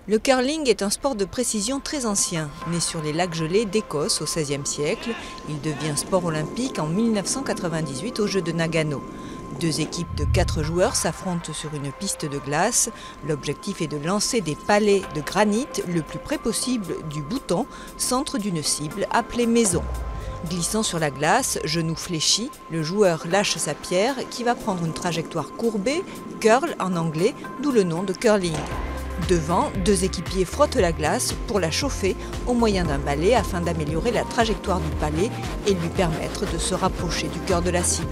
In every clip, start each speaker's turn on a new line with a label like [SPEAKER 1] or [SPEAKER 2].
[SPEAKER 1] Le curling est un sport de précision très ancien. Né sur les lacs gelés d'Écosse au XVIe siècle, il devient sport olympique en 1998 aux Jeux de Nagano. Deux équipes de 4 joueurs s'affrontent sur une piste de glace. L'objectif est de lancer des palets de granit le plus près possible du bouton, centre d'une cible appelée maison. Glissant sur la glace, genoux fléchis, le joueur lâche sa pierre qui va prendre une trajectoire courbée, curl en anglais, d'où le nom de curling. Devant, deux équipiers frottent la glace pour la chauffer au moyen d'un balai afin d'améliorer la trajectoire du palet et lui permettre de se rapprocher du cœur de la cible.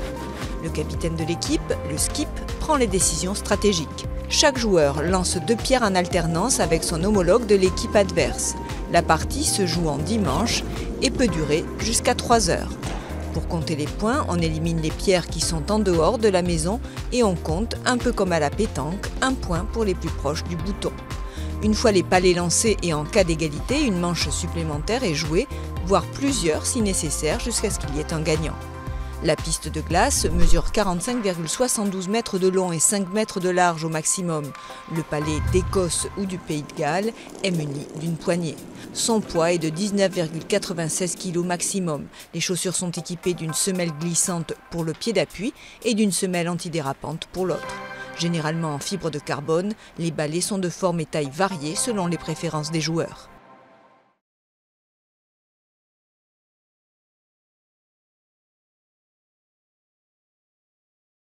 [SPEAKER 1] Le capitaine de l'équipe, le skip, prend les décisions stratégiques. Chaque joueur lance 2 pierres en alternance avec son homologue de l'équipe adverse. La partie se joue en 10 manches et peut durer jusqu'à 3 heures. Pour compter les points, on élimine les pierres qui sont en dehors de la maison et on compte, un peu comme à la pétanque, 1 point pour les plus proches du bouton. Une fois les palets lancés et en cas d'égalité, une manche supplémentaire est jouée, voire plusieurs si nécessaire, jusqu'à ce qu'il y ait un gagnant. La piste de glace mesure 45,72 mètres de long et 5 mètres de large au maximum. Le palais d'Écosse ou du Pays de Galles est muni d'une poignée. Son poids est de 19,96 kg maximum. Les chaussures sont équipées d'une semelle glissante pour le pied d'appui et d'une semelle antidérapante pour l'autre. Généralement en fibre de carbone, les balais sont de forme et taille variées selon les préférences des joueurs.